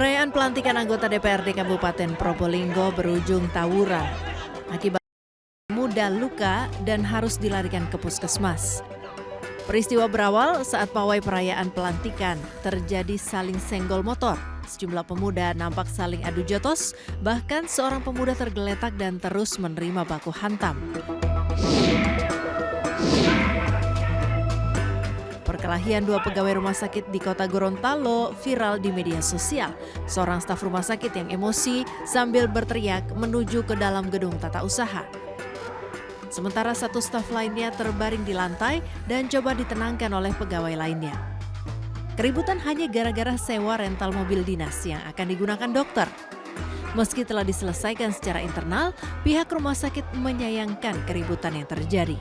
Perayaan pelantikan anggota DPRD Kabupaten Probolinggo berujung tawuran. Akibat muda luka dan harus dilarikan ke puskesmas. Peristiwa berawal saat pawai perayaan pelantikan terjadi saling senggol motor. Sejumlah pemuda nampak saling adu jotos, bahkan seorang pemuda tergeletak dan terus menerima baku hantam. Perkelahian dua pegawai rumah sakit di kota Gorontalo viral di media sosial. Seorang staf rumah sakit yang emosi sambil berteriak menuju ke dalam gedung tata usaha. Sementara satu staf lainnya terbaring di lantai dan coba ditenangkan oleh pegawai lainnya. Keributan hanya gara-gara sewa rental mobil dinas yang akan digunakan dokter. Meski telah diselesaikan secara internal, pihak rumah sakit menyayangkan keributan yang terjadi.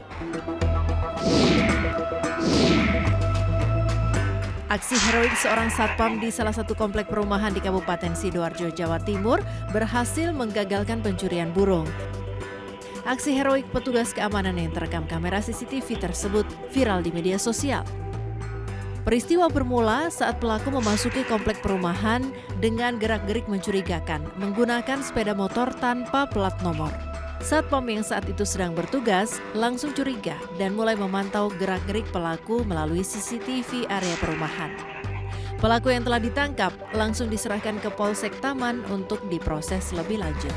Aksi heroik seorang satpam di salah satu komplek perumahan di Kabupaten Sidoarjo, Jawa Timur berhasil menggagalkan pencurian burung. Aksi heroik petugas keamanan yang terekam kamera CCTV tersebut viral di media sosial. Peristiwa bermula saat pelaku memasuki komplek perumahan dengan gerak-gerik mencurigakan menggunakan sepeda motor tanpa plat nomor. Satpam yang saat itu sedang bertugas langsung curiga dan mulai memantau gerak-gerik pelaku melalui CCTV area perumahan. Pelaku yang telah ditangkap langsung diserahkan ke Polsek Taman untuk diproses lebih lanjut.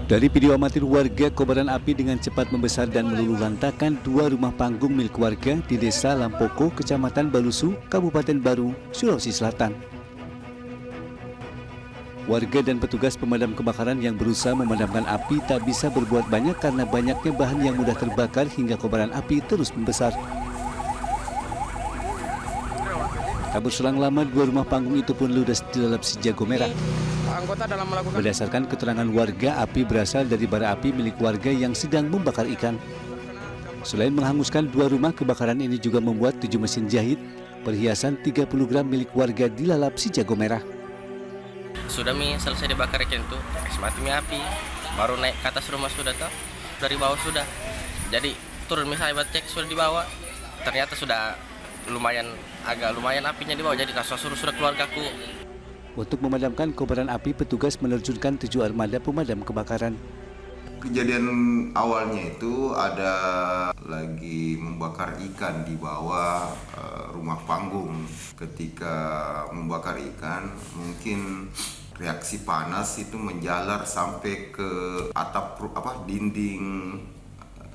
Dari video amatir warga, kobaran api dengan cepat membesar dan meluluh lantakan dua rumah panggung milik warga di Desa Lampoko, Kecamatan Balusu, Kabupaten Baru, Sulawesi Selatan. Warga dan petugas pemadam kebakaran yang berusaha memadamkan api tak bisa berbuat banyak karena banyaknya bahan yang mudah terbakar hingga kobaran api terus membesar. Tak berselang lama, dua rumah panggung itu pun ludes dilalap si jago merah. Berdasarkan keterangan warga, api berasal dari bara api milik warga yang sedang membakar ikan. Selain menghanguskan dua rumah, kebakaran ini juga membuat 7 mesin jahit, perhiasan 30 gram milik warga dilalap si jago merah. Sudah selesai dibakar ikan itu, mati api, baru naik ke atas rumah sudah tahu, dari bawah sudah. Jadi turun misalnya cek sudah dibawa, ternyata sudah agak lumayan apinya di bawah, jadi langsung suruh keluargaku. Untuk memadamkan kobaran api, petugas menerjunkan 7 armada pemadam kebakaran. Kejadian awalnya itu ada lagi membakar ikan di bawah rumah panggung. Ketika membakar ikan, mungkin reaksi panas itu menjalar sampai ke atap dinding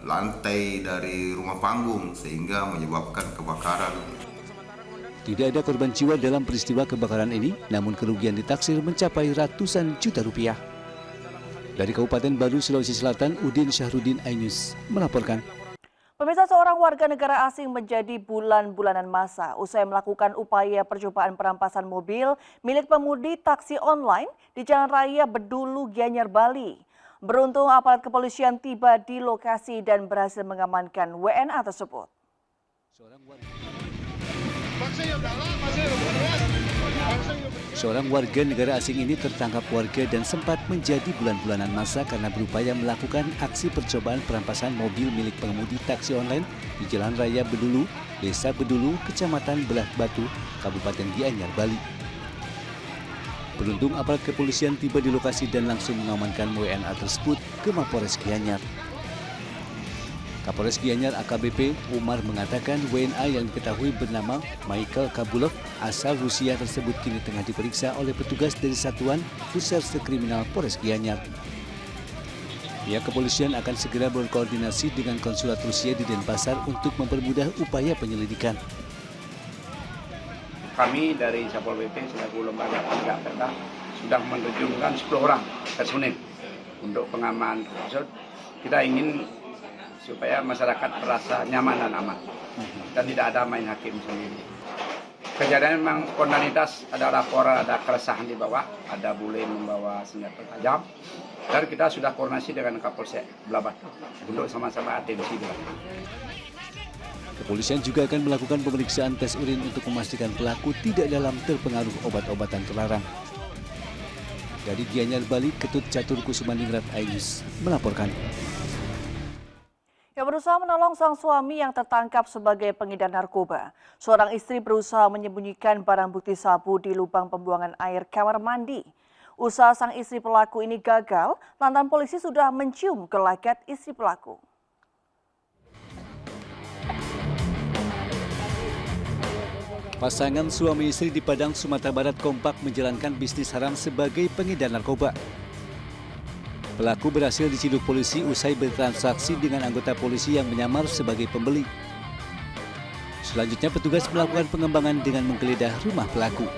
lantai dari rumah panggung sehingga menyebabkan kebakaran. Tidak ada korban jiwa dalam peristiwa kebakaran ini, namun kerugian ditaksir mencapai ratusan juta rupiah. Dari Kabupaten Baru, Sulawesi Selatan, Udin Syahrudin, iNews melaporkan. Pemirsa, seorang warga negara asing menjadi bulan-bulanan masa usai melakukan upaya percobaan perampasan mobil milik pemudi taksi online di Jalan Raya Bedulu, Gianyar, Bali. Beruntung aparat kepolisian tiba di lokasi dan berhasil mengamankan WNA tersebut. Seorang warga negara asing ini tertangkap warga dan sempat menjadi bulan-bulanan masa karena berupaya melakukan aksi percobaan perampasan mobil milik pengemudi taksi online di Jalan Raya Bedulu, Desa Bedulu, Kecamatan Belah Batu, Kabupaten Gianyar, Bali. Beruntung aparat kepolisian tiba di lokasi dan langsung mengamankan WNA tersebut ke Mapores Gianyar. Kapolres Gianyar AKBP Umar mengatakan WNA yang diketahui bernama Michael Kabulov asal Rusia tersebut kini tengah diperiksa oleh petugas dari Satuan Reserse Kriminal Polres Gianyar. Pihak kepolisian akan segera berkoordinasi dengan konsulat Rusia di Denpasar untuk mempermudah upaya penyelidikan. Kami dari Satpol PP selaku lembaga penegak hukum sudah menerjunkan 10 orang personil untuk pengamanan tersebut. Kita ingin supaya masyarakat merasa nyaman dan aman dan tidak ada main hakim sendiri. Kejadian memang spontanitas, ada laporan, ada keresahan di bawah, ada bule membawa senjata tajam, dan kita sudah koordinasi dengan Kapolsek Belah Batu untuk sama-sama atensi. Kepolisian juga akan melakukan pemeriksaan tes urin untuk memastikan pelaku tidak dalam terpengaruh obat-obatan terlarang. Dari Gianyar, Bali, Ketut Catur Kusumaningrat, iNews melaporkan. Yang berusaha menolong sang suami yang tertangkap sebagai pengedar narkoba. Seorang istri berusaha menyembunyikan barang bukti sabu di lubang pembuangan air kamar mandi. Usaha sang istri pelaku ini gagal, lantaran polisi sudah mencium gelagat istri pelaku. Pasangan suami istri di Padang, Sumatera Barat kompak menjalankan bisnis haram sebagai pengedar narkoba. Pelaku berhasil diciduk polisi usai bertransaksi dengan anggota polisi yang menyamar sebagai pembeli. Selanjutnya petugas melakukan pengembangan dengan menggeledah rumah pelaku.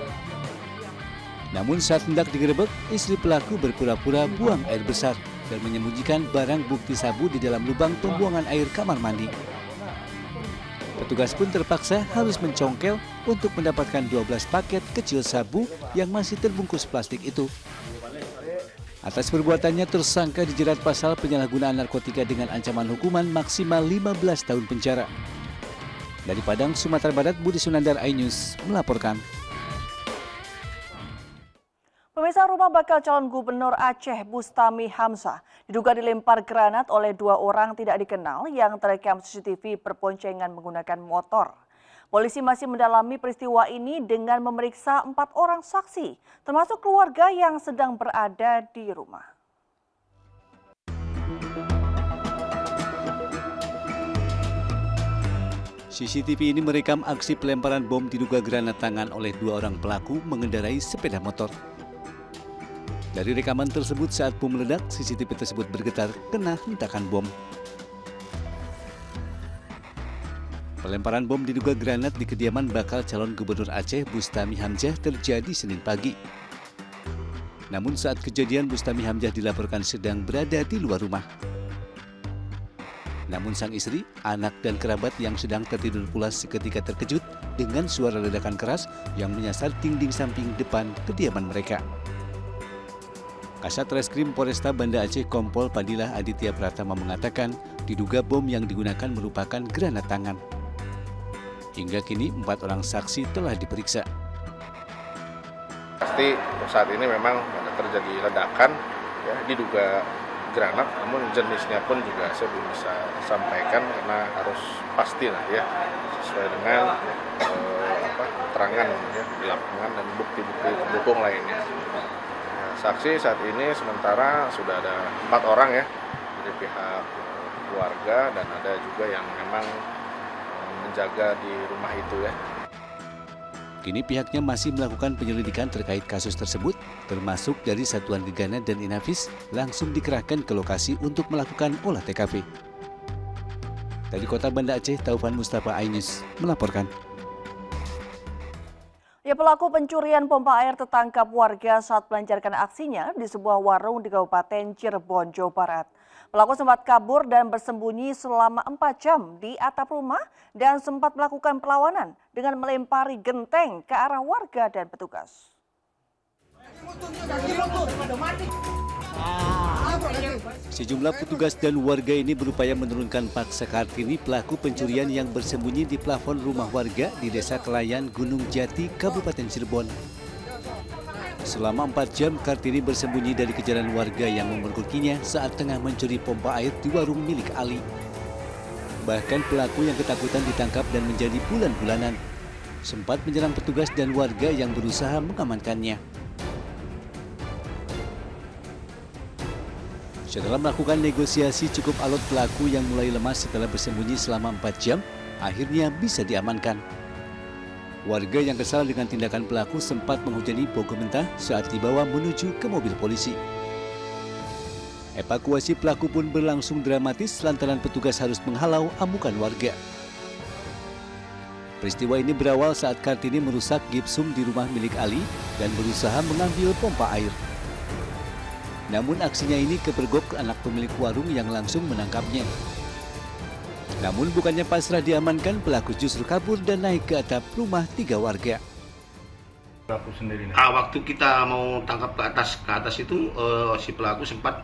Namun saat hendak digerebek, istri pelaku berpura-pura buang air besar dan menyembunyikan barang bukti sabu di dalam lubang pembuangan air kamar mandi. Petugas pun terpaksa harus mencongkel untuk mendapatkan 12 paket kecil sabu yang masih terbungkus plastik itu. Atas perbuatannya, tersangka dijerat pasal penyalahgunaan narkotika dengan ancaman hukuman maksimal 15 tahun penjara. Dari Padang, Sumatera Barat, Budi Sunandar, iNews melaporkan. Pemirsa, rumah bakal calon gubernur Aceh Bustami Hamzah diduga dilempar granat oleh 2 orang tidak dikenal yang terekam CCTV berboncengan menggunakan motor. Polisi masih mendalami peristiwa ini dengan memeriksa 4 orang saksi, termasuk keluarga yang sedang berada di rumah. CCTV ini merekam aksi pelemparan bom diduga granat tangan oleh 2 orang pelaku mengendarai sepeda motor. Dari rekaman tersebut, saat bom meledak, CCTV tersebut bergetar kena hentakan bom. Pelemparan bom diduga granat di kediaman bakal calon gubernur Aceh Bustami Hamzah terjadi Senin pagi. Namun saat kejadian, Bustami Hamzah dilaporkan sedang berada di luar rumah. Namun sang istri, anak dan kerabat yang sedang tertidur pulas seketika terkejut dengan suara ledakan keras yang menyasar dinding samping depan kediaman mereka. Kasat Reskrim Polresta Banda Aceh Kompol Padilah Aditya Pratama mengatakan diduga bom yang digunakan merupakan granat tangan. Hingga kini 4 orang saksi telah diperiksa. Pasti saat ini memang terjadi ledakan, ya, diduga granat, namun jenisnya pun juga saya belum bisa sampaikan karena harus pasti lah ya sesuai dengan keterangan ya, di lapangan dan bukti-bukti pendukung lainnya. Saksi saat ini sementara sudah ada 4 orang ya dari pihak keluarga dan ada juga yang memang menjaga di rumah itu ya. Kini pihaknya masih melakukan penyelidikan terkait kasus tersebut, termasuk dari Satuan Gegana dan Inafis langsung dikerahkan ke lokasi untuk melakukan olah TKP. Dari Kota Banda Aceh, Taufan Mustafa, iNews melaporkan. Ya, pelaku pencurian pompa air tertangkap warga saat melancarkan aksinya di sebuah warung di Kabupaten Cirebon, Jawa Barat. Pelaku sempat kabur dan bersembunyi selama 4 jam di atap rumah dan sempat melakukan perlawanan dengan melempari genteng ke arah warga dan petugas. Sejumlah petugas dan warga ini berupaya menurunkan paksa Kartini, pelaku pencurian yang bersembunyi di plafon rumah warga di Desa Kelayan, Gunung Jati, Kabupaten Cirebon. Selama 4 jam, Kartini bersembunyi dari kejaran warga yang memergokinya saat tengah mencuri pompa air di warung milik Ali. Bahkan pelaku yang ketakutan ditangkap dan menjadi bulan-bulanan. Sempat menyerang petugas dan warga yang berusaha mengamankannya. Setelah melakukan negosiasi cukup alot, pelaku yang mulai lemas setelah bersembunyi selama 4 jam, akhirnya bisa diamankan. Warga yang kesal dengan tindakan pelaku sempat menghujani Bogo mentah saat dibawa menuju ke mobil polisi. Evakuasi pelaku pun berlangsung dramatis lantaran petugas harus menghalau amukan warga. Peristiwa ini berawal saat Kartini merusak gipsum di rumah milik Ali dan berusaha mengambil pompa air. Namun aksinya ini kepergok anak pemilik warung yang langsung menangkapnya. Namun bukannya pasrah diamankan, pelaku justru kabur dan naik ke atap rumah 3 warga. Pelaku sendiri. Waktu kita mau tangkap ke atas itu si pelaku sempat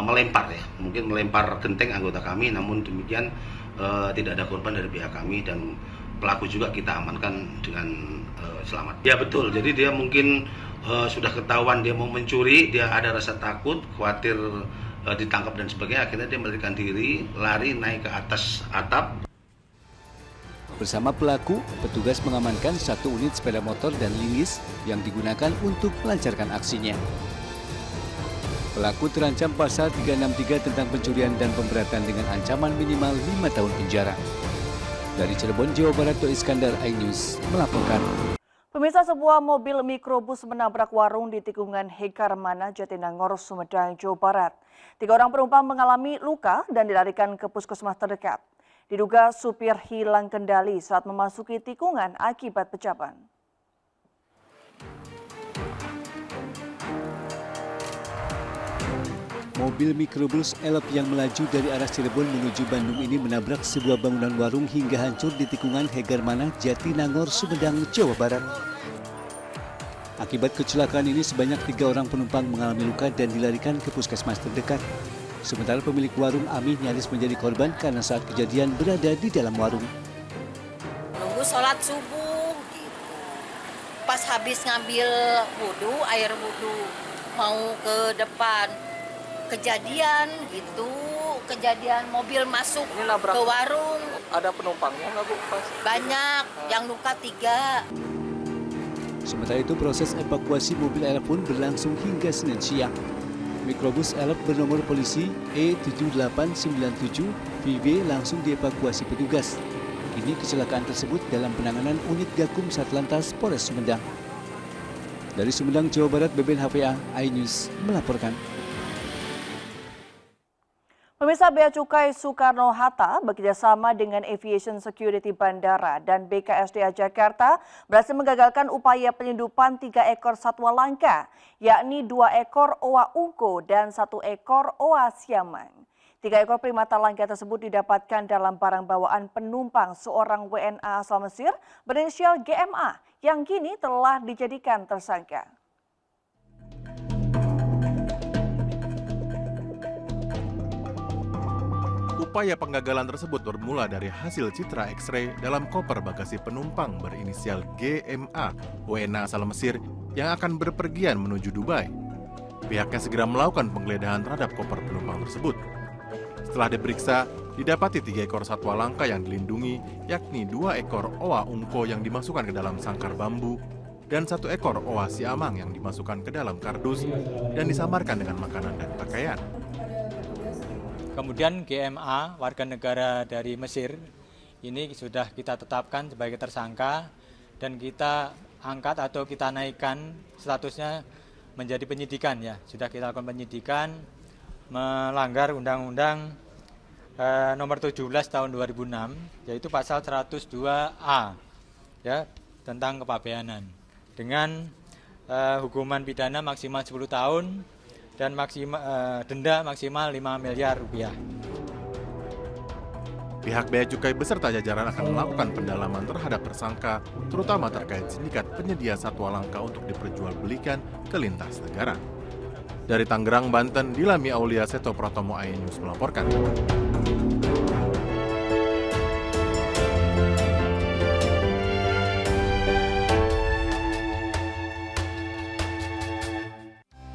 melempar ya, mungkin melempar genteng anggota kami, namun demikian tidak ada korban dari pihak kami dan pelaku juga kita amankan dengan selamat. Ya betul, jadi dia mungkin sudah ketahuan dia mau mencuri, dia ada rasa takut, khawatir ditangkap dan sebagainya, akhirnya dia melarikan diri, lari naik ke atas atap. Bersama pelaku, petugas mengamankan 1 unit sepeda motor dan linggis yang digunakan untuk melancarkan aksinya. Pelaku terancam pasal 363 tentang pencurian dan pemberatan dengan ancaman minimal 5 tahun penjara. Dari Cirebon, Jawa Barat, Do Iskandar, iNews melaporkan. Pemirsa, sebuah mobil mikrobus menabrak warung di tikungan Hegarmana, Jatinangor, Sumedang, Jawa Barat. 3 orang penumpang mengalami luka dan dilarikan ke puskesmas terdekat. Diduga supir hilang kendali saat memasuki tikungan akibat pecapan. Mobil mikrobus elop yang melaju dari arah Cirebon menuju Bandung ini menabrak sebuah bangunan warung hingga hancur di tikungan Hegarmana, Jatinangor, Sumedang, Jawa Barat. Akibat kecelakaan ini sebanyak 3 orang penumpang mengalami luka dan dilarikan ke puskesmas terdekat. Sementara pemilik warung Ami nyaris menjadi korban karena saat kejadian berada di dalam warung. Nunggu sholat subuh gitu. Pas habis ngambil air wudhu, mau ke depan. Kejadian mobil masuk ke warung. Ada penumpangnya nggak Bu? Banyak, yang luka 3. Sementara itu proses evakuasi mobil elop pun berlangsung hingga Senin siang. Mikrobus elop bernomor polisi E7897 VW langsung dievakuasi petugas. Kini kecelakaan tersebut dalam penanganan unit Gakum Satlantas Polres Sumedang. Dari Sumedang, Jawa Barat, Beben HPA, iNews melaporkan. Pemirsa, Bea Cukai Soekarno-Hatta bekerjasama dengan Aviation Security Bandara dan BKSDA Jakarta berhasil menggagalkan upaya penyelundupan 3 ekor satwa langka, yakni 2 ekor oa ungko dan 1 ekor oa siamang. 3 ekor primata langka tersebut didapatkan dalam barang bawaan penumpang seorang WNA asal Mesir berinisial GMA yang kini telah dijadikan tersangka. Upaya penggagalan tersebut bermula dari hasil citra X-ray dalam koper bagasi penumpang berinisial GMA, WNA asal Mesir yang akan berpergian menuju Dubai. Pihaknya segera melakukan penggeledahan terhadap koper penumpang tersebut. Setelah diperiksa, didapati 3 ekor satwa langka yang dilindungi, yakni 2 ekor oa ungko yang dimasukkan ke dalam sangkar bambu dan 1 ekor oa siamang yang dimasukkan ke dalam kardus dan disamarkan dengan makanan dan pakaian. Kemudian GMA, warga negara dari Mesir, ini sudah kita tetapkan sebagai tersangka dan kita angkat atau kita naikkan statusnya menjadi penyidikan ya. Sudah kita lakukan penyidikan melanggar Undang-Undang nomor 17 tahun 2006, yaitu pasal 102A ya, tentang kepabeanan. Dengan hukuman pidana maksimal 10 tahun dan denda maksimal 5 miliar rupiah. Pihak Bea Cukai beserta jajaran akan melakukan pendalaman terhadap tersangka, terutama terkait sindikat penyedia satwa langka untuk diperjualbelikan ke lintas negara. Dari Tangerang, Banten, Dilami Aulia Seto Pratomo, iNews melaporkan.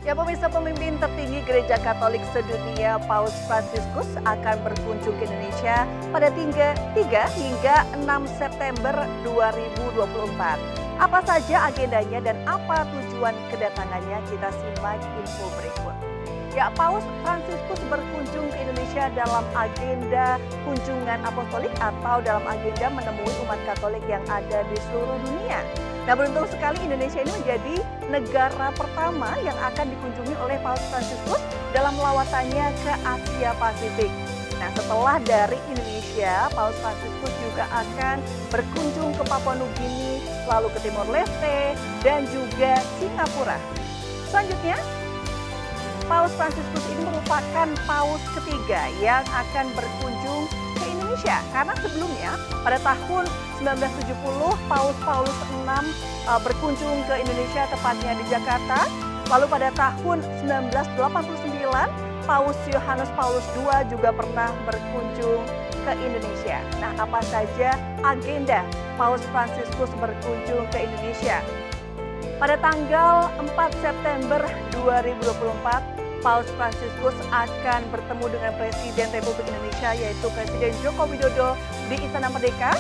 Ya, pemirsa, pemimpin tertinggi Gereja Katolik sedunia Paus Fransiskus akan berkunjung ke Indonesia pada 3 hingga 6 September 2024. Apa saja agendanya dan apa tujuan kedatangannya? Kita simak info berikut. Ya, Paus Fransiskus berkunjung ke Indonesia dalam agenda kunjungan apostolik atau dalam agenda menemui umat Katolik yang ada di seluruh dunia. Nah, beruntung sekali Indonesia ini menjadi negara pertama yang akan dikunjungi oleh Paus Fransiskus dalam lawatannya ke Asia Pasifik. Nah, setelah dari Indonesia, Paus Fransiskus juga akan berkunjung ke Papua Nugini, lalu ke Timor Leste, dan juga Singapura. Selanjutnya, Paus Fransiskus ini merupakan Paus ketiga yang akan berkunjung ke Indonesia. Karena sebelumnya, pada tahun 1970, Paus Paulus VI berkunjung ke Indonesia, tepatnya di Jakarta. Lalu pada tahun 1989, Paus Yohanes Paulus II juga pernah berkunjung ke Indonesia. Nah, apa saja agenda Paus Fransiskus berkunjung ke Indonesia? Pada tanggal 4 September 2024, Paus Fransiskus akan bertemu dengan Presiden Republik Indonesia yaitu Presiden Joko Widodo di Istana Merdeka,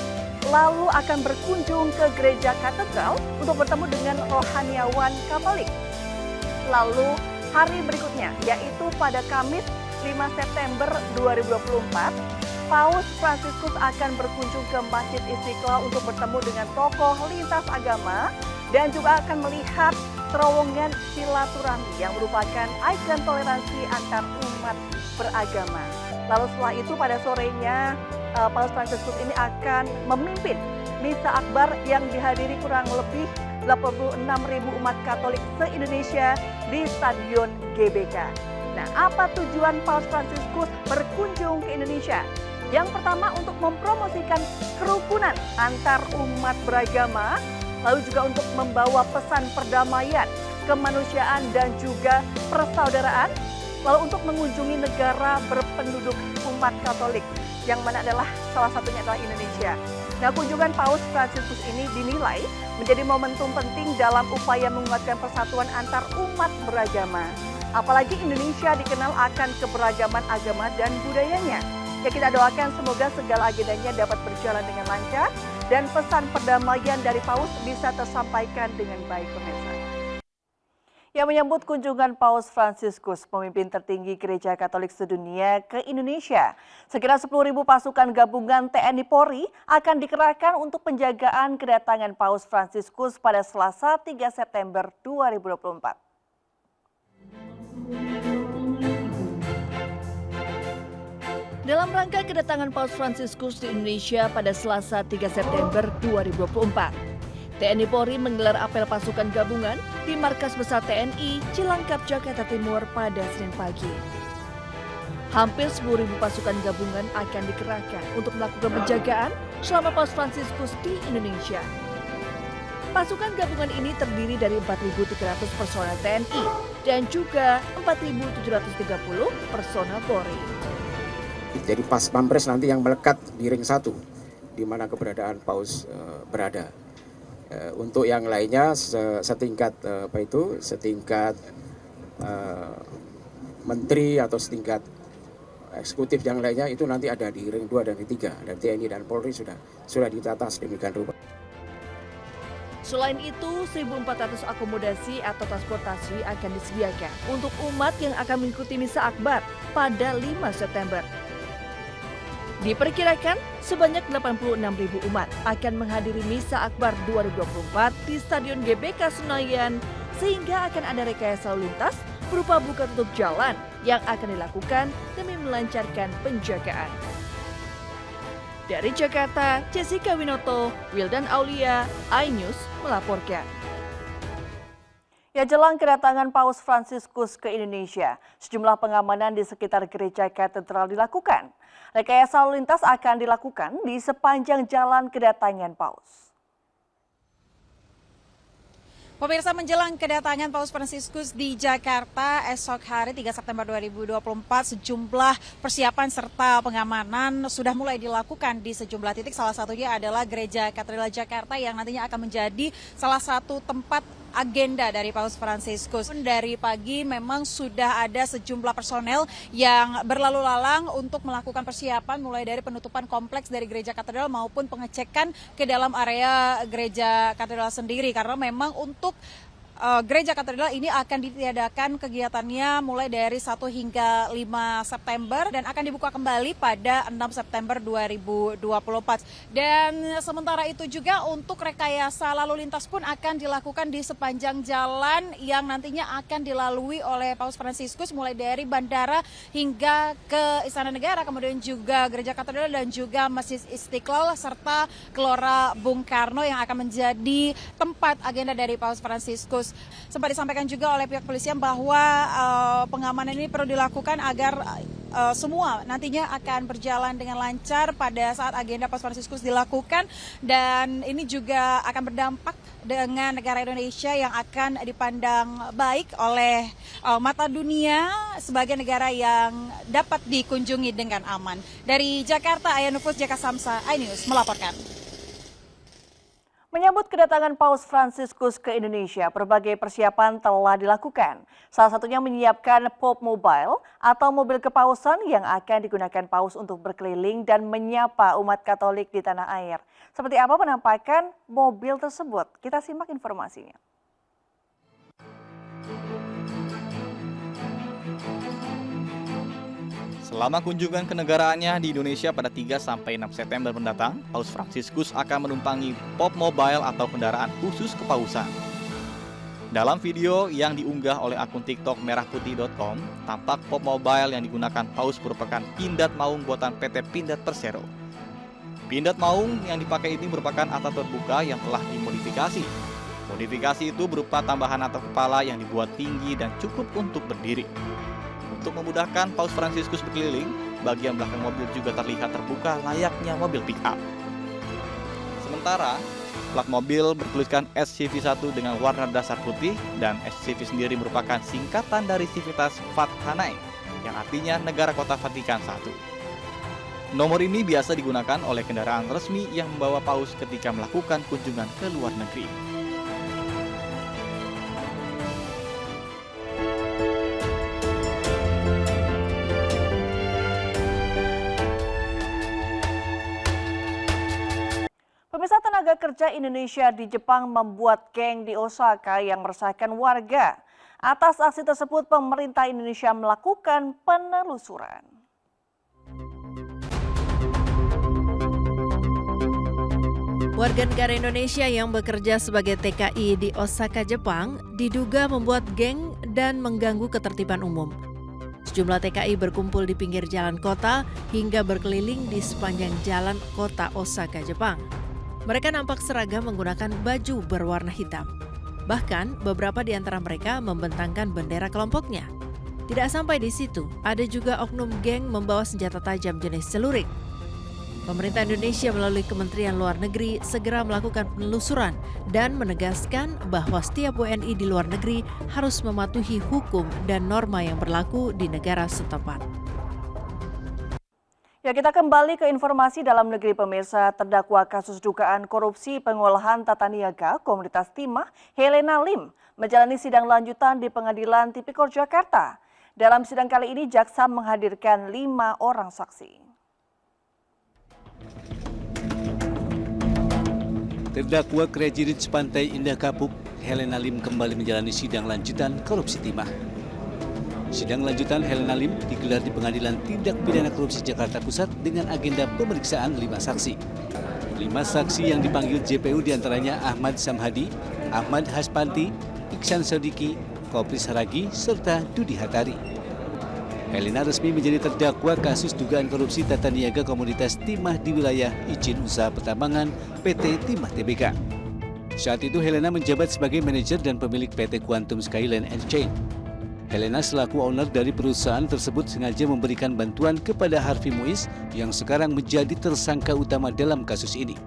lalu akan berkunjung ke Gereja Katedral untuk bertemu dengan rohaniawan Katolik. Lalu hari berikutnya yaitu pada Kamis 5 September 2024, Paus Fransiskus akan berkunjung ke Masjid Istiqlal untuk bertemu dengan tokoh lintas agama dan juga akan melihat terowongan silaturahmi yang merupakan ikon toleransi antar umat beragama. Lalu setelah itu pada sorenya Paus Fransiskus ini akan memimpin Misa Akbar yang dihadiri kurang lebih 86.000 umat Katolik se-Indonesia di Stadion GBK. Nah, apa tujuan Paus Fransiskus berkunjung ke Indonesia? Yang pertama untuk mempromosikan kerukunan antar umat beragama, lalu juga untuk membawa pesan perdamaian, kemanusiaan dan juga persaudaraan, lalu untuk mengunjungi negara berpenduduk umat Katolik, yang mana adalah salah satunya adalah Indonesia. Nah, kunjungan Paus Fransiskus ini dinilai menjadi momentum penting dalam upaya menguatkan persatuan antar umat beragama. Apalagi Indonesia dikenal akan keberagaman agama dan budayanya. Ya, kita doakan semoga segala agendanya dapat berjalan dengan lancar dan pesan perdamaian dari Paus bisa tersampaikan dengan baik, pemirsa. Yang menyambut kunjungan Paus Fransiskus, pemimpin tertinggi Gereja Katolik sedunia ke Indonesia. Sekira 10.000 pasukan gabungan TNI Polri akan dikerahkan untuk penjagaan kedatangan Paus Fransiskus pada Selasa 3 September 2024. Dalam rangka kedatangan Paus Fransiskus di Indonesia pada Selasa 3 September 2024, TNI Polri menggelar apel pasukan gabungan di Markas Besar TNI Cilangkap, Jakarta Timur pada Senin pagi. Hampir 10.000 pasukan gabungan akan dikerahkan untuk melakukan penjagaan selama Paus Fransiskus di Indonesia. Pasukan gabungan ini terdiri dari 4.300 personel TNI dan juga 4.730 personel Polri. Jadi pas pampres nanti yang melekat di ring 1, di mana keberadaan Paus berada. Untuk yang lainnya setingkat setingkat menteri atau setingkat eksekutif yang lainnya itu nanti ada di ring 2 dan ring 3. Dan TNI dan Polri sudah ditata sedemikian rupa. Selain itu, 1.400 akomodasi atau transportasi akan disediakan untuk umat yang akan mengikuti Misa Akbar pada 5 September. Diperkirakan sebanyak 86.000 umat akan menghadiri Misa Akbar 2024 di Stadion GBK Senayan, sehingga akan ada rekayasa lalu lintas berupa buka tutup jalan yang akan dilakukan demi melancarkan penjagaan. Dari Jakarta, Jessica Winoto, Wildan Aulia, iNews melaporkan. Ya, jelang kedatangan Paus Fransiskus ke Indonesia, sejumlah pengamanan di sekitar Gereja Katedral dilakukan. Rekayasa lalu lintas akan dilakukan di sepanjang jalan kedatangan Paus. Pemirsa, menjelang kedatangan Paus Fransiskus di Jakarta esok hari 3 September 2024, sejumlah persiapan serta pengamanan sudah mulai dilakukan di sejumlah titik. Salah satunya adalah Gereja Katedral Jakarta yang nantinya akan menjadi salah satu tempat agenda dari Paus Fransiskus. Dari pagi memang sudah ada sejumlah personel yang berlalu lalang untuk melakukan persiapan mulai dari penutupan kompleks dari Gereja Katedral maupun pengecekan ke dalam area Gereja Katedral sendiri, karena memang untuk Gereja Katedral ini akan ditiadakan kegiatannya mulai dari 1 hingga 5 September dan akan dibuka kembali pada 6 September 2024. Dan sementara itu juga untuk rekayasa lalu lintas pun akan dilakukan di sepanjang jalan yang nantinya akan dilalui oleh Paus Fransiskus mulai dari bandara hingga ke Istana Negara, kemudian juga Gereja Katedral dan juga Masjid Istiqlal serta Gelora Bung Karno yang akan menjadi tempat agenda dari Paus Fransiskus. Sempat disampaikan juga oleh pihak kepolisian bahwa pengamanan ini perlu dilakukan agar semua nantinya akan berjalan dengan lancar pada saat agenda Paus Fransiskus dilakukan, dan ini juga akan berdampak dengan negara Indonesia yang akan dipandang baik oleh mata dunia sebagai negara yang dapat dikunjungi dengan aman. Dari Jakarta, Aya Nufus, Jaka Samsa, iNews melaporkan. Menyambut kedatangan Paus Fransiskus ke Indonesia, berbagai persiapan telah dilakukan. Salah satunya menyiapkan Pop Mobile atau mobil kepausan yang akan digunakan Paus untuk berkeliling dan menyapa umat Katolik di tanah air. Seperti apa penampakan mobil tersebut? Kita simak informasinya. Selama kunjungan kenegaraannya di Indonesia pada 3-6 September mendatang, Paus Fransiskus akan menumpangi Pop Mobile atau kendaraan khusus kepausan. Dalam video yang diunggah oleh akun TikTok merahputih.com, tampak Pop Mobile yang digunakan Paus merupakan Pindad Maung buatan PT Pindad Persero. Pindad Maung yang dipakai ini merupakan atap terbuka yang telah dimodifikasi. Modifikasi itu berupa tambahan atap kepala yang dibuat tinggi dan cukup untuk berdiri. Untuk memudahkan Paus Fransiskus berkeliling, bagian belakang mobil juga terlihat terbuka layaknya mobil pick-up. Sementara, plat mobil bertuliskan SCV1 dengan warna dasar putih, dan SCV sendiri merupakan singkatan dari Civitas Vatikanei, yang artinya Negara Kota Vatikan I. Nomor ini biasa digunakan oleh kendaraan resmi yang membawa Paus ketika melakukan kunjungan ke luar negeri. Pemirsa, tenaga kerja Indonesia di Jepang membuat geng di Osaka yang meresahkan warga. Atas aksi tersebut, pemerintah Indonesia melakukan penelusuran. Warga negara Indonesia yang bekerja sebagai TKI di Osaka, Jepang, diduga membuat geng dan mengganggu ketertiban umum. Sejumlah TKI berkumpul di pinggir jalan kota hingga berkeliling di sepanjang jalan kota Osaka, Jepang. Mereka nampak seragam menggunakan baju berwarna hitam. Bahkan, beberapa di antara mereka membentangkan bendera kelompoknya. Tidak sampai di situ, ada juga oknum geng membawa senjata tajam jenis celurik. Pemerintah Indonesia melalui Kementerian Luar Negeri segera melakukan penelusuran dan menegaskan bahwa setiap WNI di luar negeri harus mematuhi hukum dan norma yang berlaku di negara setempat. Ya, kita kembali ke informasi dalam negeri, pemirsa. Terdakwa kasus dugaan korupsi pengolahan tata niaga Komunitas Timah, Helena Lim, menjalani sidang lanjutan di Pengadilan Tipikor Jakarta. Dalam sidang kali ini, jaksa menghadirkan 5 orang saksi. Terdakwa Crazy Rich Pantai Indah Kapuk, Helena Lim kembali menjalani sidang lanjutan korupsi timah. Sidang lanjutan Helena Lim digelar di Pengadilan Tindak Pidana Korupsi Jakarta Pusat dengan agenda pemeriksaan 5 saksi. 5 saksi yang dipanggil JPU diantaranya Ahmad Samhadi, Ahmad Haspanti, Iksan Sodiki, Kopris Haragi, serta Dudi Hatari. Helena resmi menjadi terdakwa kasus dugaan korupsi tata niaga Komunitas Timah di wilayah izin usaha pertambangan PT Timah Tbk. Saat itu Helena menjabat sebagai manajer dan pemilik PT Quantum Skyline and Chain. Helena selaku owner dari perusahaan tersebut sengaja memberikan bantuan kepada Harvey Muiz yang sekarang menjadi tersangka utama dalam kasus ini.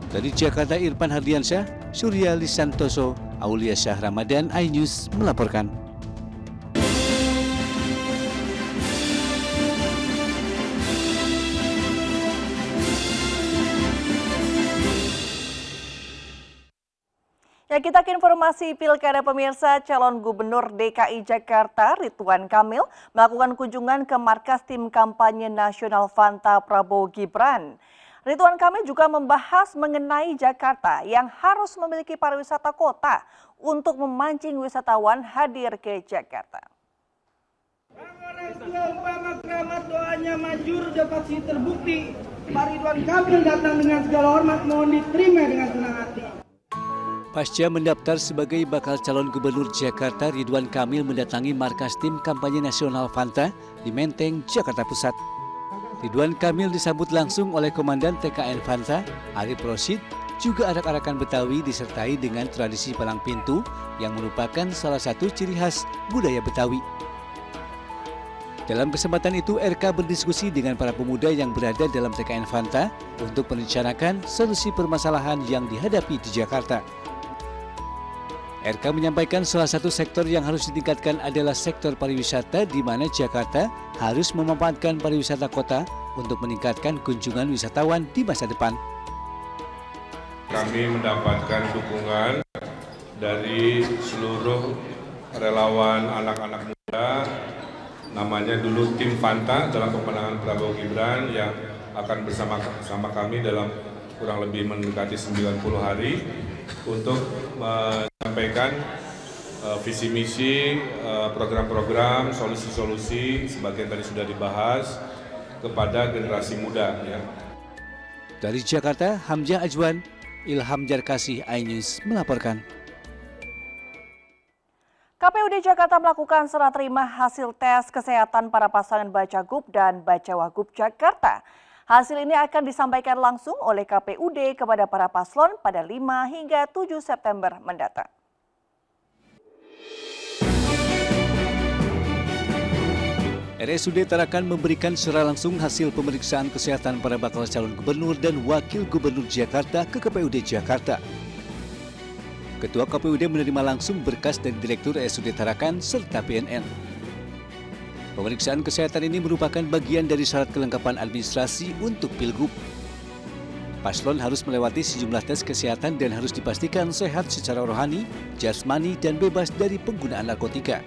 Dari Jakarta, Irfan Hardiansyah, Surya Lisantoso, Aulia Syah Ramadan, iNews melaporkan. Ya, kita ke informasi Pilkada, pemirsa. Calon Gubernur DKI Jakarta Ridwan Kamil melakukan kunjungan ke markas tim kampanye nasional Fanta Prabowo Gibran. Ridwan Kamil juga membahas mengenai Jakarta yang harus memiliki pariwisata kota untuk memancing wisatawan hadir ke Jakarta. Umpama keramat doanya manjur dapat si terbukti. Pak Ridwan Kamil datang dengan segala hormat, mohon diterima dengan senang hati. Pasca mendaftar sebagai bakal calon gubernur Jakarta, Ridwan Kamil mendatangi markas tim kampanye nasional Fanta di Menteng, Jakarta Pusat. Ridwan Kamil disambut langsung oleh Komandan TKN Fanta, Arif Rosid, juga arak-arakan Betawi disertai dengan tradisi palang pintu yang merupakan salah satu ciri khas budaya Betawi. Dalam kesempatan itu, RK berdiskusi dengan para pemuda yang berada dalam TKN Fanta untuk merencanakan solusi permasalahan yang dihadapi di Jakarta. RK menyampaikan salah satu sektor yang harus ditingkatkan adalah sektor pariwisata, di mana Jakarta harus memanfaatkan pariwisata kota untuk meningkatkan kunjungan wisatawan di masa depan. Kami mendapatkan dukungan dari seluruh relawan anak-anak muda, namanya dulu tim Fanta dalam pemenangan Prabowo Gibran, yang akan bersama kami dalam kurang lebih mendekati 90 hari untuk menyampaikan visi misi, program-program, solusi-solusi sebagian tadi sudah dibahas kepada generasi muda. Ya. Dari Jakarta, Hamzah Ajwan, Ilham Jarkasih, iNews melaporkan. KPUD Jakarta melakukan serah terima hasil tes kesehatan para pasangan Bacagub dan Bacawagub Jakarta. Hasil ini akan disampaikan langsung oleh KPUD kepada para paslon pada 5 hingga 7 September mendatang. RSUD Tarakan memberikan secara langsung hasil pemeriksaan kesehatan para bakal calon gubernur dan wakil gubernur Jakarta ke KPUD Jakarta. Ketua KPUD menerima langsung berkas dari Direktur RSUD Tarakan serta BNN. Pemeriksaan kesehatan ini merupakan bagian dari syarat kelengkapan administrasi untuk Pilgub. Paslon harus melewati sejumlah tes kesehatan dan harus dipastikan sehat secara rohani, jasmani, dan bebas dari penggunaan narkotika.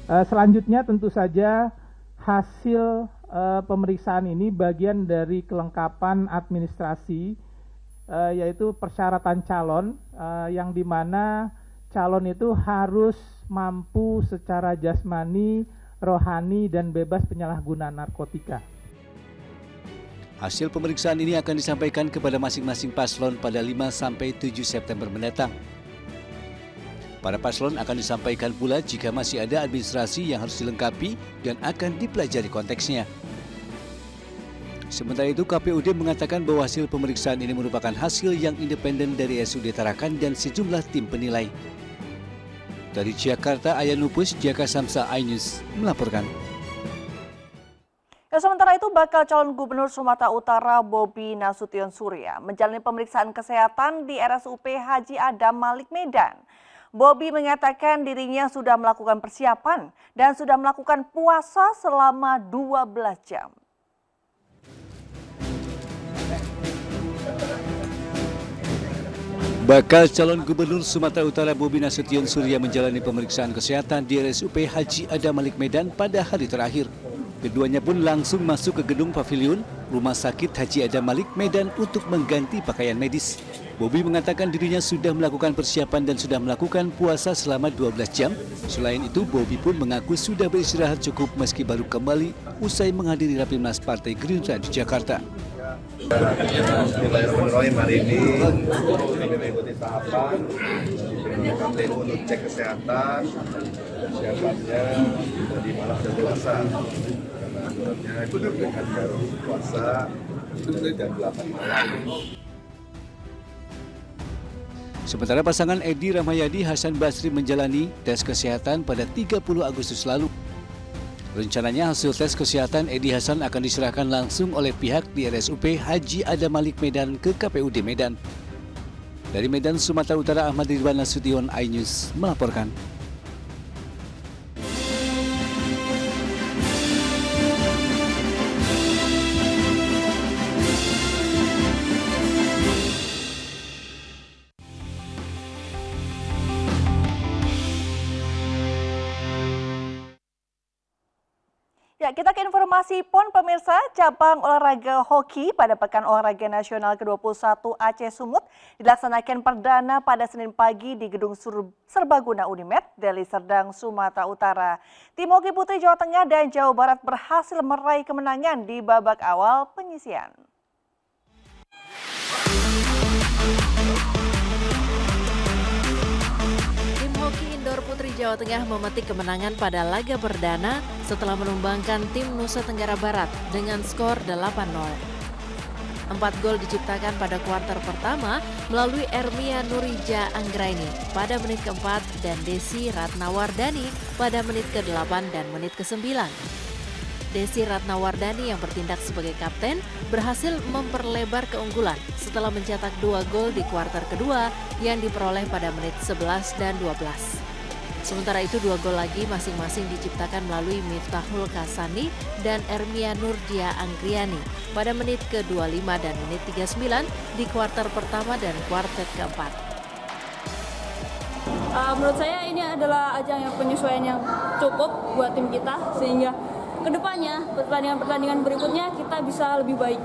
Selanjutnya tentu saja hasil pemeriksaan ini bagian dari kelengkapan administrasi, yaitu persyaratan calon, yang dimana calon itu harus mampu secara jasmani, rohani, dan bebas penyalahgunaan narkotika. Hasil pemeriksaan ini akan disampaikan kepada masing-masing paslon pada 5-7 September mendatang. Para paslon akan disampaikan pula jika masih ada administrasi yang harus dilengkapi dan akan dipelajari konteksnya. Sementara itu, KPUD mengatakan bahwa hasil pemeriksaan ini merupakan hasil yang independen dari RSUD Tarakan dan sejumlah tim penilai. Dari Jakarta, Ayanupus, Jaka Samsa, iNews melaporkan. Sementara itu, bakal calon gubernur Sumatera Utara Bobi Nasution Surya menjalani pemeriksaan kesehatan di RSUP Haji Adam Malik Medan. Bobi mengatakan dirinya sudah melakukan persiapan dan sudah melakukan puasa selama 12 jam. Bakal calon gubernur Sumatera Utara Bobi Nasution Surya menjalani pemeriksaan kesehatan di RSUP Haji Adam Malik Medan pada hari terakhir. Keduanya pun langsung masuk ke gedung pavilion Rumah Sakit Haji Adam Malik Medan untuk mengganti pakaian medis. Bobi mengatakan dirinya sudah melakukan persiapan dan sudah melakukan puasa selama 12 jam. Selain itu, Bobi pun mengaku sudah beristirahat cukup meski baru kembali usai menghadiri Rapimnas Partai Gerindra di Jakarta. Bismillahirrahmanirrahim. Hari ini kami mengikuti tahapan di KPU untuk cek kesehatan. Persiapannya di malam dan puasa. Karena aturannya kita baru puasa jam 8 malam. Sementara pasangan Edi Rahmayadi Hasan Basri menjalani tes kesehatan pada 30 Agustus lalu. Rencananya hasil tes kesehatan Edi Hasan akan diserahkan langsung oleh pihak di RSUP Haji Adam Malik Medan ke KPUD Medan. Dari Medan, Sumatera Utara, Ahmad Ridwan Nasution, iNews melaporkan. Ya, kita ke informasi PON pemirsa. Cabang olahraga hoki pada Pekan Olahraga Nasional ke-21 Aceh Sumut dilaksanakan perdana pada Senin pagi di Gedung Serbaguna Unimed, Deli Serdang, Sumatera Utara. Tim hoki putri Jawa Tengah dan Jawa Barat berhasil meraih kemenangan di babak awal penyisian. Indoor Putri Jawa Tengah memetik kemenangan pada laga perdana setelah menumbangkan tim Nusa Tenggara Barat dengan skor 8-0. 4 gol diciptakan pada kuarter pertama melalui Ermia Nurija Anggraini pada menit keempat dan Desi Ratnawardani pada menit ke-8 dan menit ke-9. Desi Ratnawardani yang bertindak sebagai kapten berhasil memperlebar keunggulan setelah mencetak 2 gol di kuarter kedua yang diperoleh pada menit 11 dan 12. Sementara itu 2 gol lagi masing-masing diciptakan melalui Miftahul Kasani dan Ermia Nurdia Anggriani pada menit ke-25 dan menit 39 di kuarter pertama dan kuarter keempat. Menurut saya ini adalah ajang yang penyesuaian yang cukup buat tim kita sehingga kedepannya pertandingan-pertandingan berikutnya kita bisa lebih baik.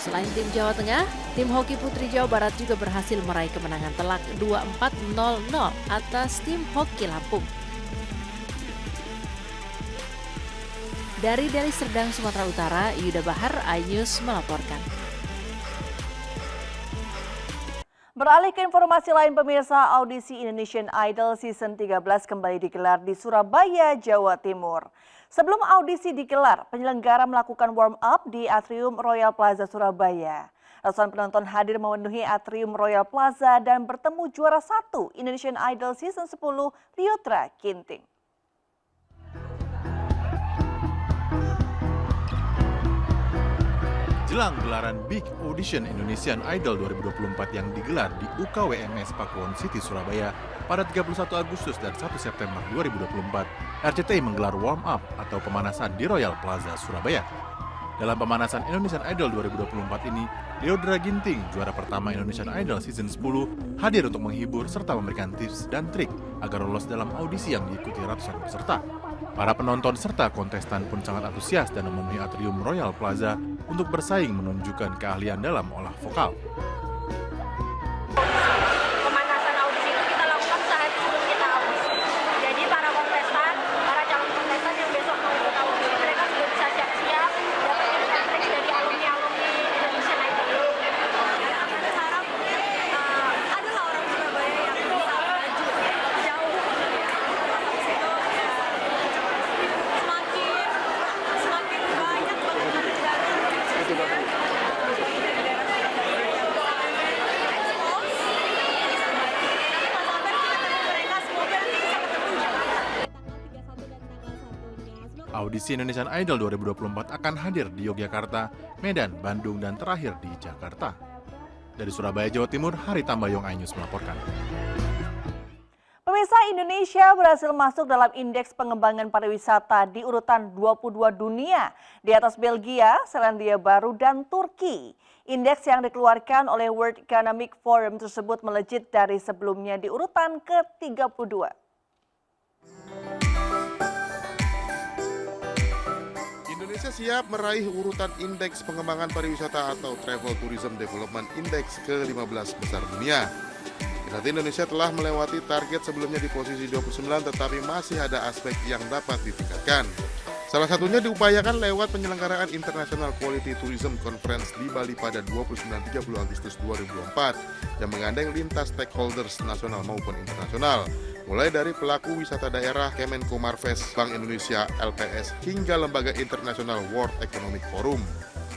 Selain tim Jawa Tengah, tim hoki putri Jawa Barat juga berhasil meraih kemenangan telak 24-0 atas tim hoki Lampung. Dari Deli Serdang, Sumatera Utara, Yuda Bahar, iNews melaporkan. Beralih ke informasi lain, pemirsa, audisi Indonesian Idol Season 13 kembali digelar di Surabaya, Jawa Timur. Sebelum audisi digelar, penyelenggara melakukan warm-up di Atrium Royal Plaza Surabaya. Ratusan penonton hadir memenuhi Atrium Royal Plaza dan bertemu juara 1 Indonesian Idol Season 10, Liotra Ginting. Jelang gelaran Big Audition Indonesian Idol 2024 yang digelar di UKWMS Pakuwon City, Surabaya pada 31 Agustus dan 1 September 2024, RCTI menggelar warm-up atau pemanasan di Royal Plaza, Surabaya. Dalam pemanasan Indonesian Idol 2024 ini, Liotra Ginting, juara pertama Indonesian Idol Season 10, hadir untuk menghibur serta memberikan tips dan trik agar lolos dalam audisi yang diikuti ratusan peserta. Para penonton serta kontestan pun sangat antusias dan memenuhi Atrium Royal Plaza untuk bersaing menunjukkan keahlian dalam olah vokal. Pemanasan audisi itu kita lakukan sehari sebelum kita audisi. Jadi para kontestan, para calon kontestan yang besok mau ikut audisi, mereka sudah bisa siap-siap dapat tips dari alumni Indonesian Idol. Aku berharap adalah orang Surabaya yang bisa maju jauh. Habis itu semakin banyak banget Audisi Indonesian Idol 2024 akan hadir di Yogyakarta, Medan, Bandung, dan terakhir di Jakarta. Dari Surabaya, Jawa Timur, Hari Tambayong, iNews melaporkan. Pemirsa, Indonesia berhasil masuk dalam indeks pengembangan pariwisata di urutan 22 dunia, di atas Belgia, Selandia Baru, dan Turki. Indeks yang dikeluarkan oleh World Economic Forum tersebut melejit dari sebelumnya di urutan ke-32. Indonesia siap meraih urutan indeks pengembangan pariwisata atau Travel Tourism Development Index ke-15 besar dunia. Berarti Indonesia telah melewati target sebelumnya di posisi 29, tetapi masih ada aspek yang dapat ditingkatkan. Salah satunya diupayakan lewat penyelenggaraan International Quality Tourism Conference di Bali pada 29-30 Agustus 2024 yang menggandeng lintas stakeholders nasional maupun internasional, mulai dari pelaku wisata daerah, Kemenko Marves, Bank Indonesia, LPS, hingga lembaga internasional World Economic Forum.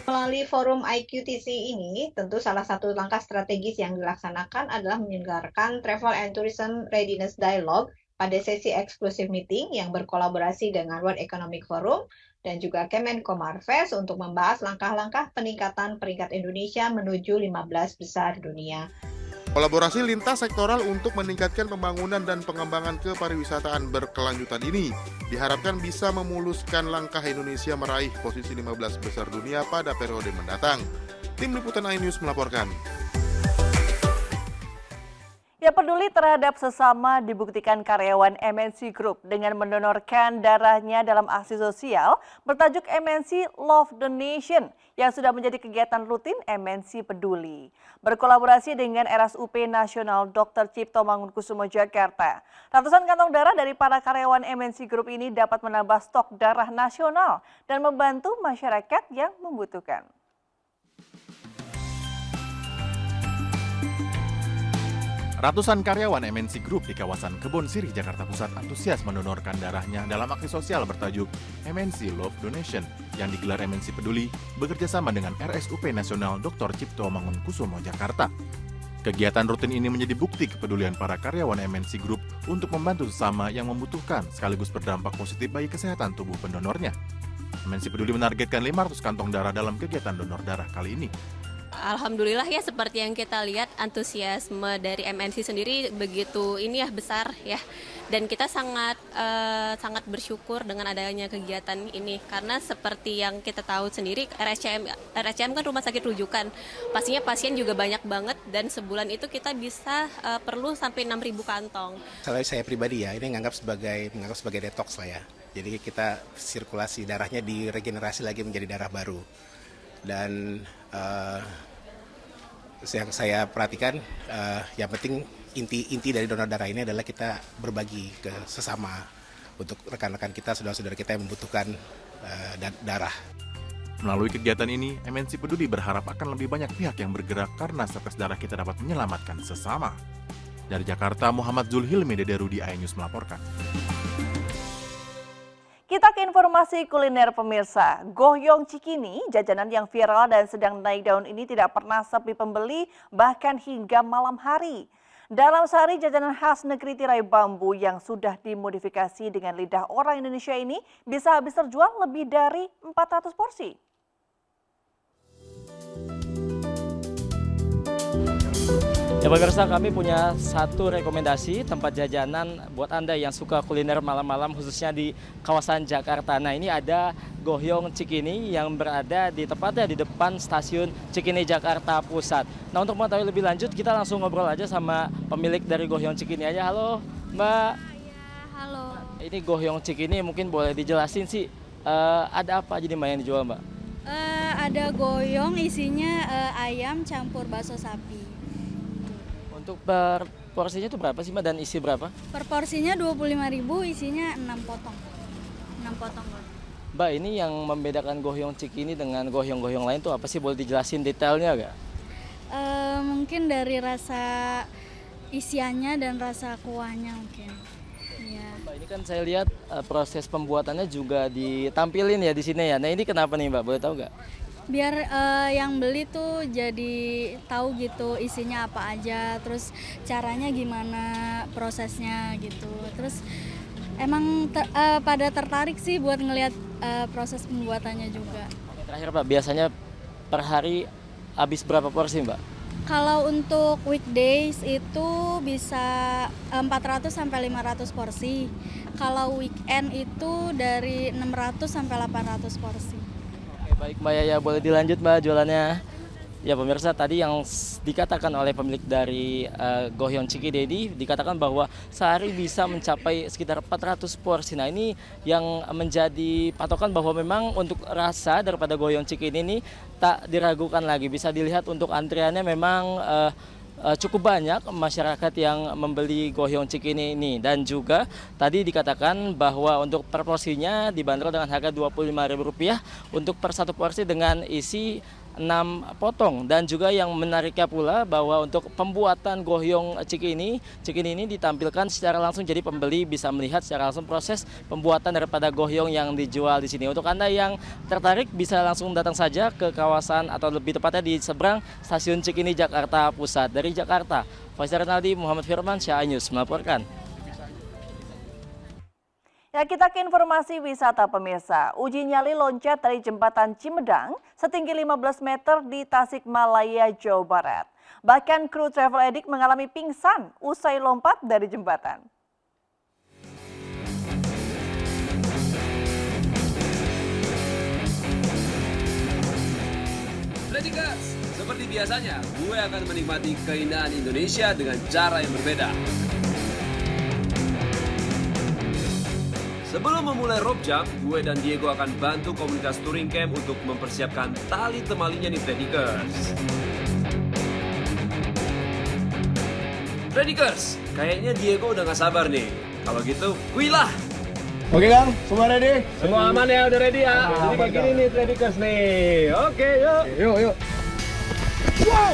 Melalui forum IQTC ini, tentu salah satu langkah strategis yang dilaksanakan adalah menyelenggarakan Travel and Tourism Readiness Dialogue pada sesi eksklusif meeting yang berkolaborasi dengan World Economic Forum dan juga Kemenko Marves untuk membahas langkah-langkah peningkatan peringkat Indonesia menuju 15 besar dunia. Kolaborasi lintas sektoral untuk meningkatkan pembangunan dan pengembangan kepariwisataan berkelanjutan ini diharapkan bisa memuluskan langkah Indonesia meraih posisi 15 besar dunia pada periode mendatang. Tim Liputan iNews melaporkan. Ya, peduli terhadap sesama dibuktikan karyawan MNC Group dengan mendonorkan darahnya dalam aksi sosial bertajuk MNC Love Donation yang sudah menjadi kegiatan rutin MNC Peduli. Berkolaborasi dengan RSUP Nasional Dr. Cipto Mangunkusumo Jakarta, ratusan kantong darah dari para karyawan MNC Group ini dapat menambah stok darah nasional dan membantu masyarakat yang membutuhkan. Ratusan karyawan MNC Group di kawasan Kebon Sirih, Jakarta Pusat antusias mendonorkan darahnya dalam aksi sosial bertajuk MNC Love Donation yang digelar MNC Peduli bekerjasama dengan RSUP Nasional Dr. Cipto Mangunkusumo, Jakarta. Kegiatan rutin ini menjadi bukti kepedulian para karyawan MNC Group untuk membantu sesama yang membutuhkan sekaligus berdampak positif bagi kesehatan tubuh pendonornya. MNC Peduli menargetkan 500 kantong darah dalam kegiatan donor darah kali ini. Alhamdulillah ya, seperti yang kita lihat antusiasme dari MNC sendiri begitu besar ya, dan kita sangat bersyukur dengan adanya kegiatan ini karena seperti yang kita tahu sendiri RSCM kan rumah sakit rujukan, pastinya pasien juga banyak banget dan sebulan itu kita bisa perlu sampai 6.000 kantong. Kalau saya pribadi ya, ini menganggap sebagai detox lah ya, jadi kita sirkulasi darahnya diregenerasi lagi menjadi darah baru. Dan yang saya perhatikan, yang penting inti dari donor darah ini adalah kita berbagi ke sesama untuk rekan-rekan kita, saudara-saudara kita yang membutuhkan darah. Melalui kegiatan ini, MNC Peduli berharap akan lebih banyak pihak yang bergerak karena setes darah kita dapat menyelamatkan sesama. Dari Jakarta, Muhammad Zulhilmi, Dede Rudi, iNews melaporkan. Kita ke informasi kuliner pemirsa. Goyong Cikini, jajanan yang viral dan sedang naik daun ini tidak pernah sepi pembeli bahkan hingga malam hari. Dalam sehari jajanan khas negeri tirai bambu yang sudah dimodifikasi dengan lidah orang Indonesia ini bisa habis terjual lebih dari 400 porsi. Ya pemirsa, kami punya satu rekomendasi tempat jajanan buat Anda yang suka kuliner malam-malam khususnya di kawasan Jakarta. Nah, ini ada Goyong Cikini yang berada tepatnya di depan stasiun Cikini Jakarta Pusat. Nah, untuk mengetahui lebih lanjut kita langsung ngobrol aja sama pemilik dari Goyong Cikini aja. Halo Mbak. Halo. Ini Goyong Cikini mungkin boleh dijelasin sih ada apa aja nih Mbak yang dijual Mbak? Ada goyong isinya ayam campur bakso sapi. Untuk per porsinya itu berapa sih Mbak dan isi berapa? Per porsinya 25.000, isinya 6 potong. 6 potong. Mbak, ini yang membedakan Goyong Cikini dengan goyong-goyong lain tuh apa sih? Boleh dijelasin detailnya nggak? Mungkin dari rasa isiannya dan rasa kuahnya mungkin. Ya. Mbak, ini kan saya lihat proses pembuatannya juga ditampilin ya di sini ya. Nah, ini kenapa nih Mbak? Boleh tahu nggak? Biar yang beli tuh jadi tahu gitu isinya apa aja, terus caranya gimana prosesnya gitu. Terus emang pada tertarik sih buat ngelihat proses pembuatannya juga. Oke, terakhir Pak, biasanya per hari habis berapa porsi Mbak? Kalau untuk weekdays itu bisa 400 sampai 500 porsi. Kalau weekend itu dari 600 sampai 800 porsi. Baik Mbak Yaya, boleh dilanjut Mbak jualannya. Ya pemirsa, tadi yang dikatakan oleh pemilik dari Goyong Cikini dikatakan bahwa sehari bisa mencapai sekitar 400 porsi. Nah, ini yang menjadi patokan bahwa memang untuk rasa daripada Goyong Cikini ini tak diragukan lagi. Bisa dilihat untuk antriannya memang cukup banyak masyarakat yang membeli Goyong Cikini ini, dan juga tadi dikatakan bahwa untuk per porsinya dibanderol dengan harga Rp25.000 untuk per satu porsi dengan isi 6 potong. Dan juga yang menariknya pula bahwa untuk pembuatan Goyong Cikini ini ditampilkan secara langsung, jadi pembeli bisa melihat secara langsung proses pembuatan daripada goyong yang dijual di sini. Untuk Anda yang tertarik bisa langsung datang saja ke kawasan atau lebih tepatnya di seberang stasiun Cikini Jakarta Pusat. Dari Jakarta, Faisal Renaldi, Muhammad Firman, iNews melaporkan. Ya, kita ke informasi wisata pemirsa. Uji nyali loncat dari jembatan Cimedang setinggi 15 meter di Tasikmalaya, Jawa Barat. Bahkan kru Travel Edict mengalami pingsan usai lompat dari jembatan. Predikers, seperti biasanya, gue akan menikmati keindahan Indonesia dengan cara yang berbeda. Sebelum memulai rope jump, gue dan Diego akan bantu komunitas touring camp untuk mempersiapkan tali temalinya nih Predikers. Predikers, kayaknya Diego udah gak sabar nih. Kalau gitu, kuilah! Oke Kang, semua ready? Semua aman ya, udah ready ya? Jadi kayak gini nih Predikers nih. Oke, yuk! Yuk! Wow!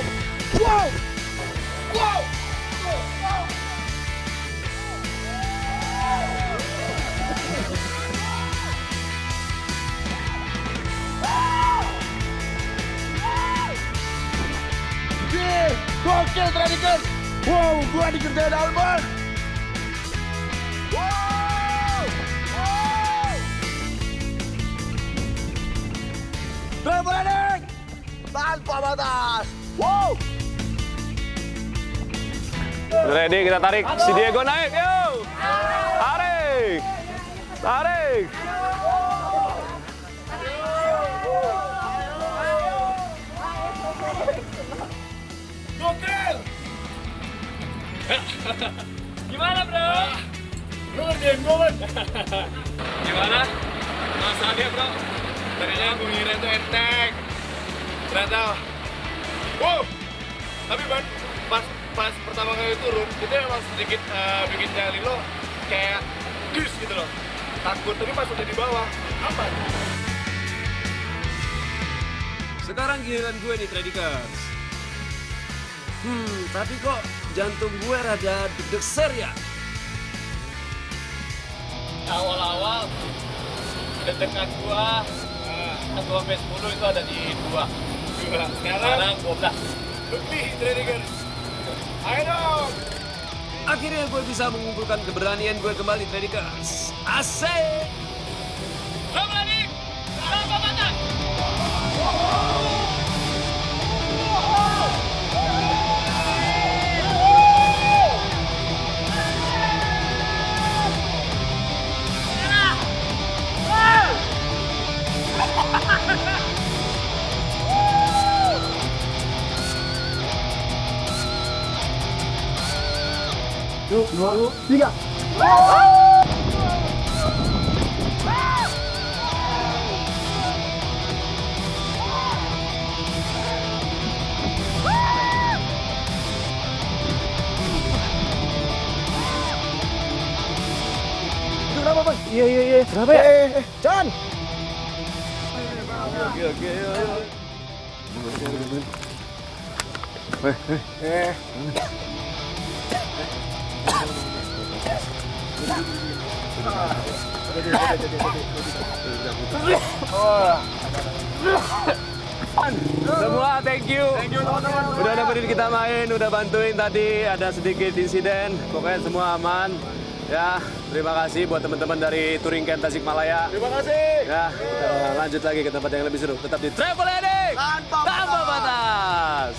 Wow! Wow! Gokil Tradikers. Wow, gua dikerjain Albert. Wow. Travel Edik tanpa batas. Wow. Ready, kita tarik. Si Diego naik, yuk. Tarik. Tarik. Gokil. Gimana, bro? Lu ngerjain gue, Man. Gimana? Masalahnya, bro. Tadinya gue ngira itu enteng. Ternyata, Wow. Tapi, Man, pas pertama kali turun, itu emang sedikit bikin nyali lo kayak dus gitu loh. Takut, tapi pas udah di bawah, aman. Sekarang giliran gue nih, Tradikers. Tapi kok jantung gue rada deg-deser ya? Awal-awal, detekan gua, 1-10 itu ada di 2. Sekarang 12. Lebih, Tradikers. Ayo dong! Akhirnya gue bisa mengumpulkan keberanian gue kembali, Tradikers. Asik! Lo berani? Tanpa batas! Yuk, 2, 3. Kenapa, Bang? Iya. Kenapa ya? Chan! Oke, Semua thank you udah nemenin kita main, udah bantuin tadi ada sedikit insiden, pokoknya semua aman ya. Terima kasih buat teman-teman dari Touring Camp Tasikmalaya. Terima kasih. Ya, kita lanjut lagi ke tempat yang lebih seru. Tetap di Travel Edik tanpa batas.